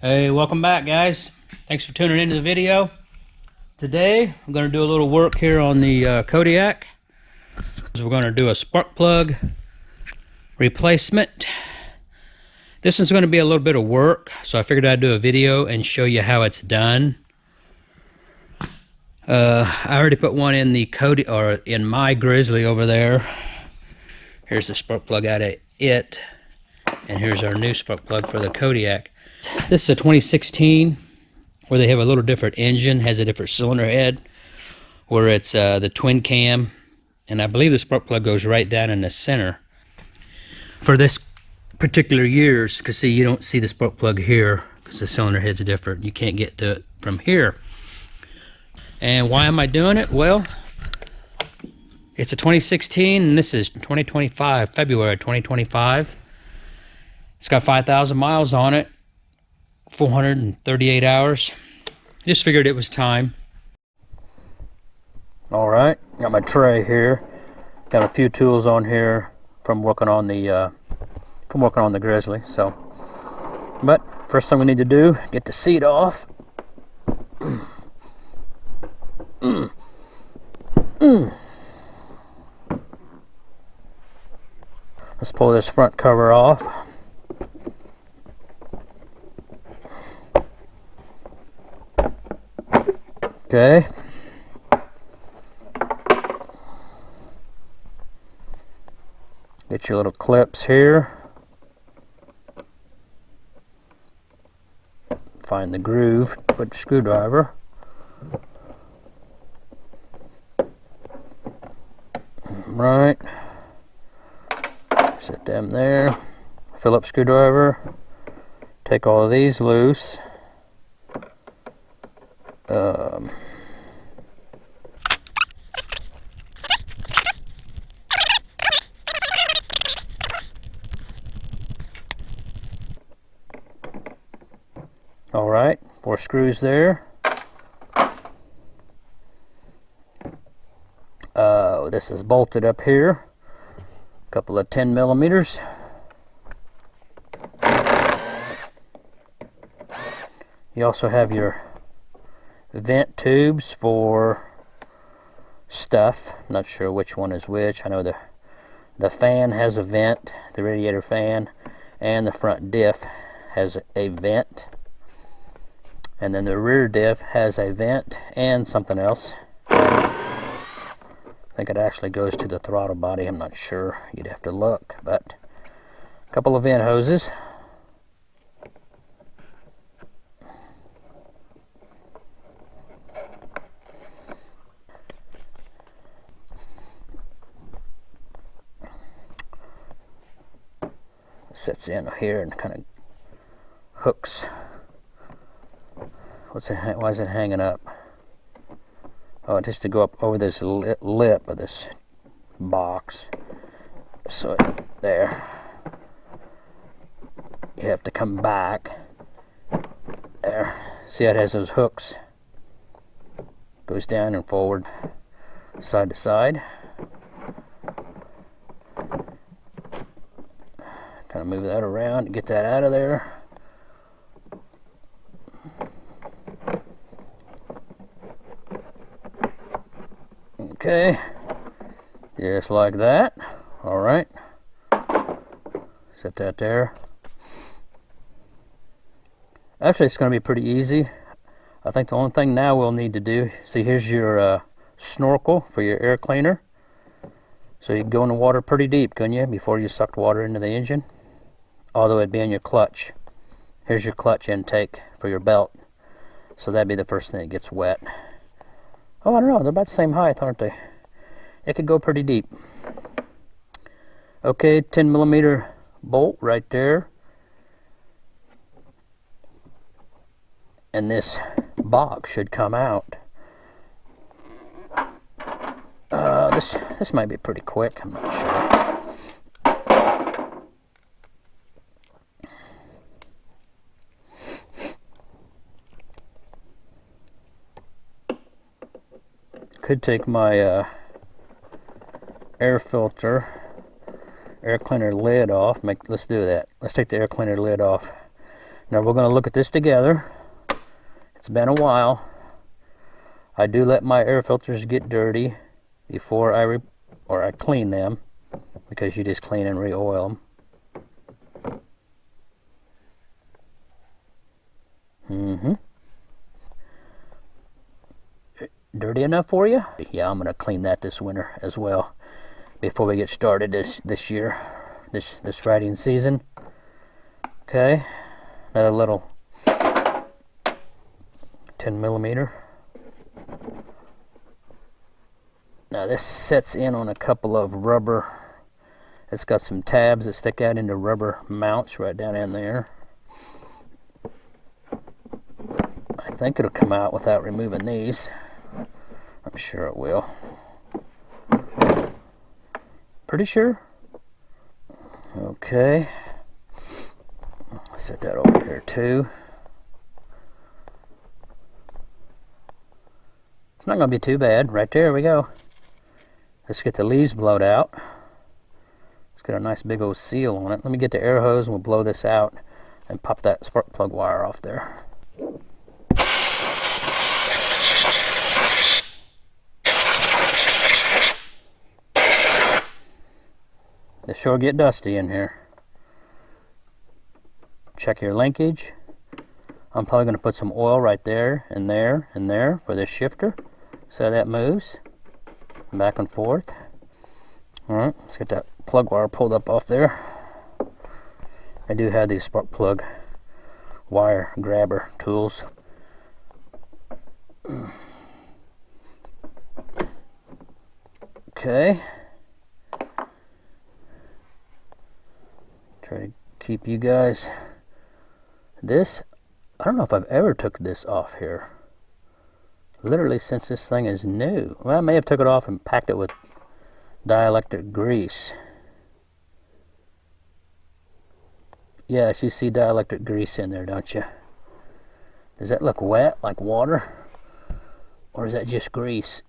Hey, welcome back, guys. Thanks for tuning into the video. Today I'm going to do a little work here on the Kodiak. We're going to do a spark plug replacement. This is going to be a little bit of work, so I figured I'd do a video and show you how it's done. I already put one in the Kodiak, or in my Grizzly over there. Here's the spark plug out of it, and here's our new spark plug for the Kodiak. This is a 2016, where they have a little different engine, has a different cylinder head, where it's the twin cam, and I believe the spark plug goes right down in the center. For this particular years, because see, you don't see the spark plug here, because the cylinder head's different. You can't get to it from here. And why am I doing it? Well, it's a 2016, and this is 2025, February 2025. It's got 5,000 miles on it. 438 hours. Just figured it was time. All right, got my tray here. Got a few tools on here from working on the Grizzly. So, but first thing we need to do, get the seat off. Let's pull this front cover off. Okay. Get your little clips here. Find the groove, put the screwdriver. Right. Set them there. Phillips screwdriver. Take all of these loose. All right, 4 screws there. This is bolted up here. A couple of 10 millimeters. You also have your vent tubes for stuff. I'm not sure which one is which. I know the fan has a vent, the radiator fan, and the front diff has a vent. And then the rear diff has a vent and something else. I think it actually goes to the throttle body. I'm not sure. You'd have to look. But a couple of vent hoses. Sits in here and kind of hooks. Why is it hanging up? Oh, just to go up over this lip of this box. So there. You have to come back. There. See how it has those hooks? Goes down and forward, side to side. Kind of move that around to get that out of there. Okay, just like that. All right, set that there. Actually, it's going to be pretty easy. I think the only thing now we'll need to do, see, here's your snorkel for your air cleaner. So you can go in the water pretty deep, couldn't you, before you sucked water into the engine? Although it'd be in your clutch. Here's your clutch intake for your belt. So that'd be the first thing that gets wet. Oh, I don't know. They're about the same height, aren't they? It could go pretty deep. Okay, 10 millimeter bolt right there. And this box should come out. This might be pretty quick. I'm not sure. Could take my air cleaner lid off. Let's do that. Let's take the air cleaner lid off. Now we're going to look at this together. It's been a while. I do let my air filters get dirty before I clean them, because you just clean and re-oil them. Dirty enough for you? Yeah, I'm going to clean that this winter as well before we get started this year, this riding season. Okay, another little 10mm. Now this sets in on a couple of rubber. It's got some tabs that stick out into rubber mounts right down in there. I think it'll come out without removing these. I'm sure it will. Pretty sure. Okay. Set that over here too. It's not going to be too bad. Right there we go. Let's get the leaves blowed out. Let's get a nice big old seal on it. Let me get the air hose and we'll blow this out and pop that spark plug wire off there. They sure get dusty in here. Check your linkage. I'm probably going to put some oil right there and there and there for this shifter, so that moves back and forth. Alright, let's get that plug wire pulled up off there. I do have these spark plug wire grabber tools. Okay. Try to keep you guys. This, I don't know if I've ever took this off here. Literally since this thing is new. Well, I may have took it off and packed it with dielectric grease. Yes, you see dielectric grease in there, don't you? Does that look wet, like water? Or is that just grease?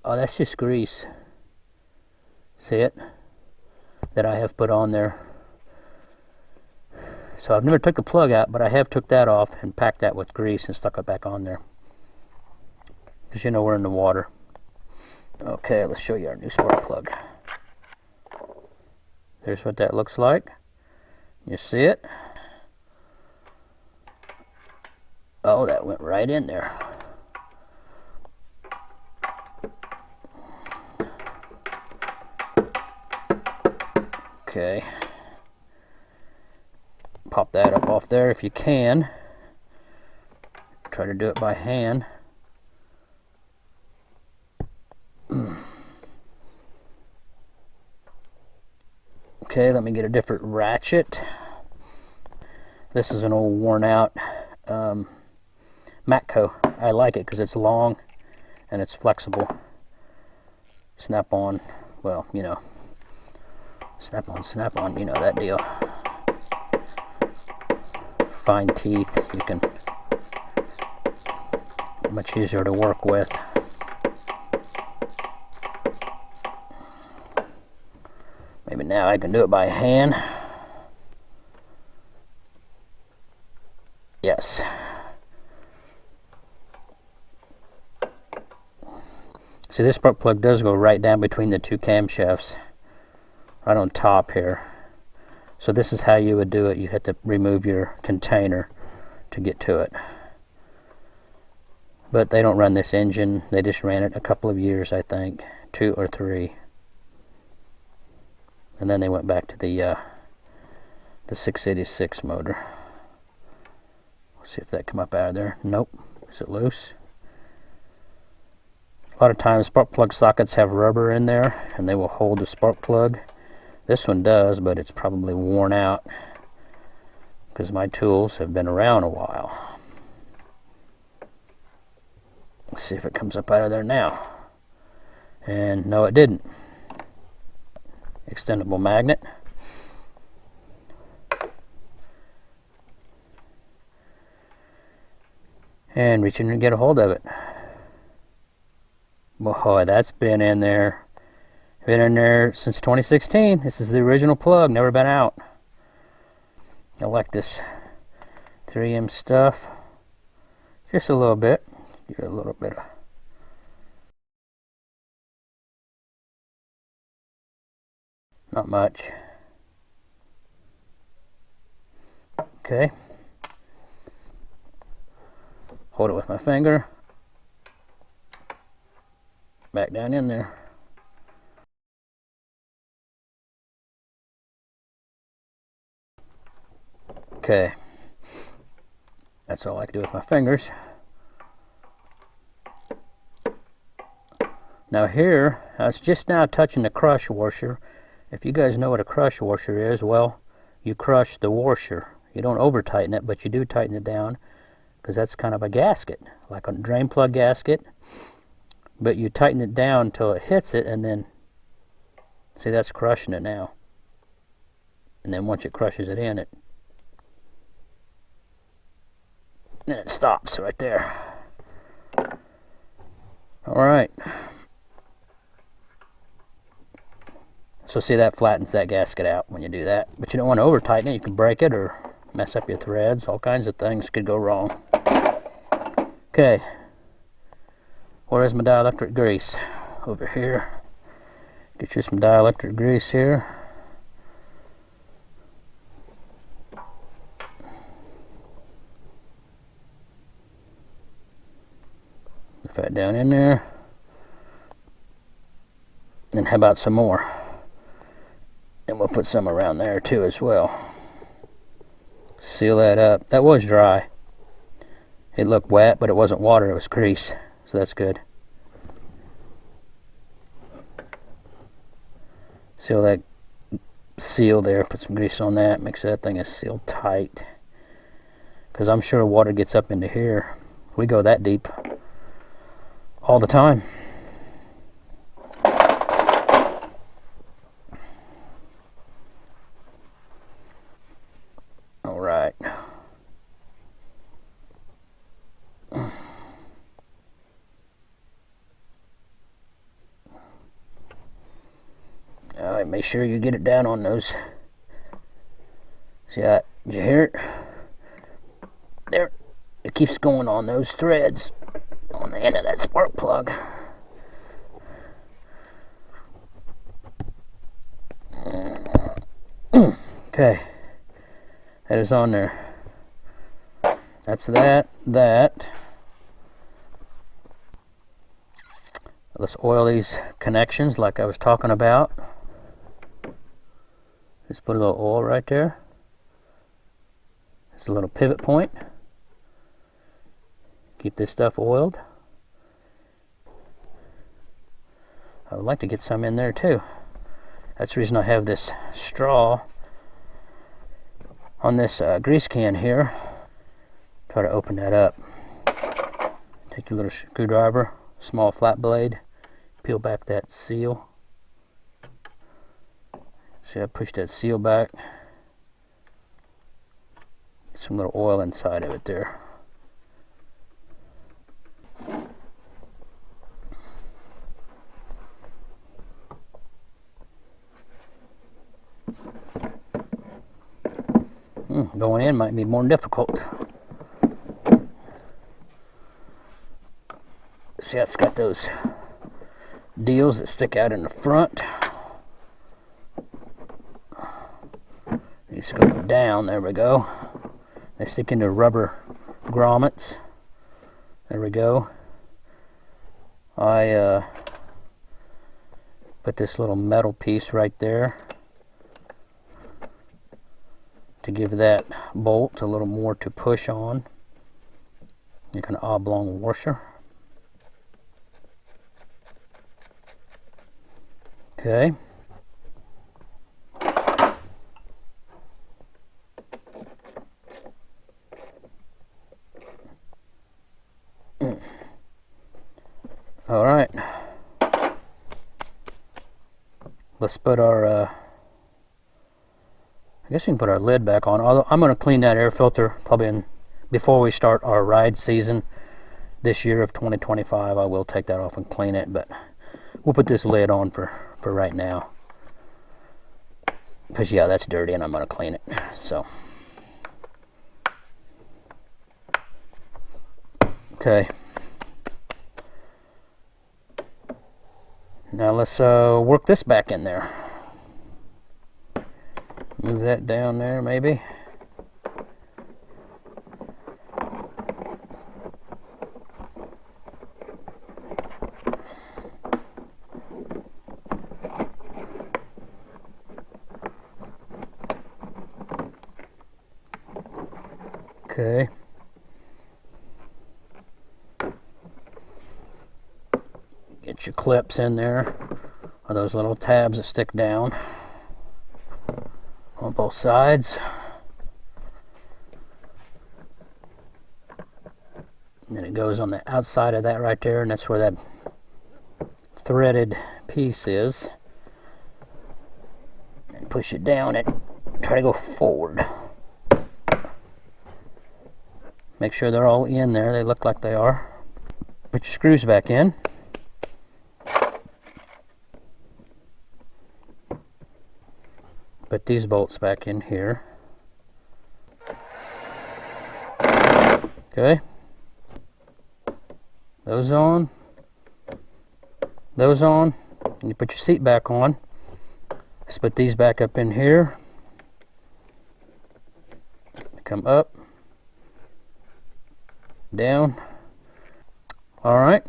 Oh, that's just grease. See it? That I have put on there. So I've never took the plug out, but I have took that off and packed that with grease and stuck it back on there. Because you know we're in the water. Okay, let's show you our new spark plug. There's what that looks like. You see it? Oh, that went right in there. Okay. Pop that up off there if you can. Try to do it by hand. Okay, let me get a different ratchet. This is an old worn out Matco. I like it because it's long and it's flexible. Snap on, well, you know, snap on, you know that deal. Fine teeth, you can, much easier to work with. Maybe now I can do it by hand. Yes. See, this spark plug does go right down between the two camshafts, right on top here. So this is how you would do it. You have to remove your container to get to it. But they don't run this engine. They just ran it a couple of years, I think, 2 or 3. And then they went back to the 686 motor. Let's see if that come up out of there. Nope. Is it loose? A lot of times spark plug sockets have rubber in there and they will hold the spark plug. This one does, but it's probably worn out because my tools have been around a while. Let's see if it comes up out of there now. And no, it didn't. Extendable magnet. And reach in and get a hold of it. Boy, that's been in there. Been in there since 2016. This is the original plug, never been out. I like this 3M stuff. Just a little bit. Give it a little bit of. Not much. Okay. Hold it with my finger. Back down in there. Okay. That's all I can do with my fingers. Now here, it's just now touching the crush washer. If you guys know what a crush washer is, well, you crush the washer. You don't over tighten it, but you do tighten it down, because that's kind of a gasket, like a drain plug gasket. But you tighten it down until it hits it, and then, see, that's crushing it now. And then once it crushes it in, then it stops right there. All right. So see, that flattens that gasket out when you do that. But you don't want to over tighten it. You can break it or mess up your threads. All kinds of things could go wrong. Okay. Where is my dielectric grease? Over here. Get you some dielectric grease here. Put that down in there. And how about some more? And we'll put some around there too as well. Seal that up. That was dry. It looked wet, but it wasn't water, it was grease. So that's good. Seal that seal there, put some grease on that, make sure that thing is sealed tight. Because I'm sure water gets up into here. We go that deep all the time. All right. All right, make sure you get it down on those. See that? Did you hear it? There. It keeps going on those threads on the end of that spark plug. Okay. That is on there. That's that. Let's oil these connections like I was talking about. Just put a little oil right there. It's a little pivot point. Keep this stuff oiled. I would like to get some in there too. That's the reason I have this straw on this grease can here. Try to open that up. Take your little screwdriver, small flat blade, peel back that seal. See, I pushed that seal back. Get some little oil inside of it there. Going in might be more difficult. See, it's got those deals that stick out in the front. You just go down, there we go. They stick into rubber grommets. There we go. I put this little metal piece right there to give that bolt a little more to push on. You can oblong washer. Okay. All right. Let's put our I guess we can put our lid back on. Although I'm going to clean that air filter probably before we start our ride season this year of 2025. I will take that off and clean it, but we'll put this lid on for right now. Because yeah, that's dirty and I'm going to clean it. So Okay. Now let's work this back in there. Move that down there, maybe. Okay. Get your clips in there, or those little tabs that stick down on both sides. And then it goes on the outside of that right there, and that's where that threaded piece is. And push it down and try to go forward. Make sure they're all in there. They look like they are. Put your screws back in. Put these bolts back in here. Okay. Those on. Those on. And you put your seat back on. Let's put these back up in here. Come up. Down. Alright.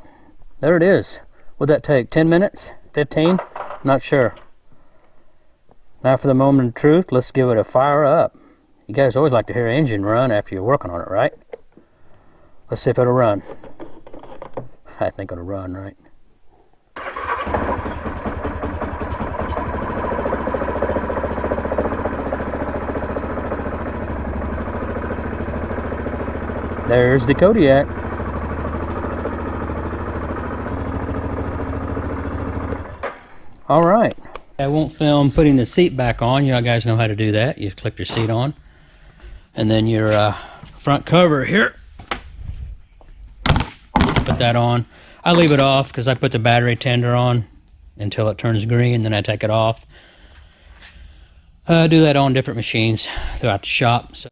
There it is. What'd that take? 10 minutes? 15? Not sure. Now for the moment of truth, let's give it a fire up. You guys always like to hear an engine run after you're working on it, right? Let's see if it'll run. I think it'll run, right? There's the Kodiak. All right. I won't film putting the seat back on. You guys know how to do that. You click your seat on. And then your front cover here. Put that on. I leave it off because I put the battery tender on until it turns green, then I take it off. I do that on different machines throughout the shop. So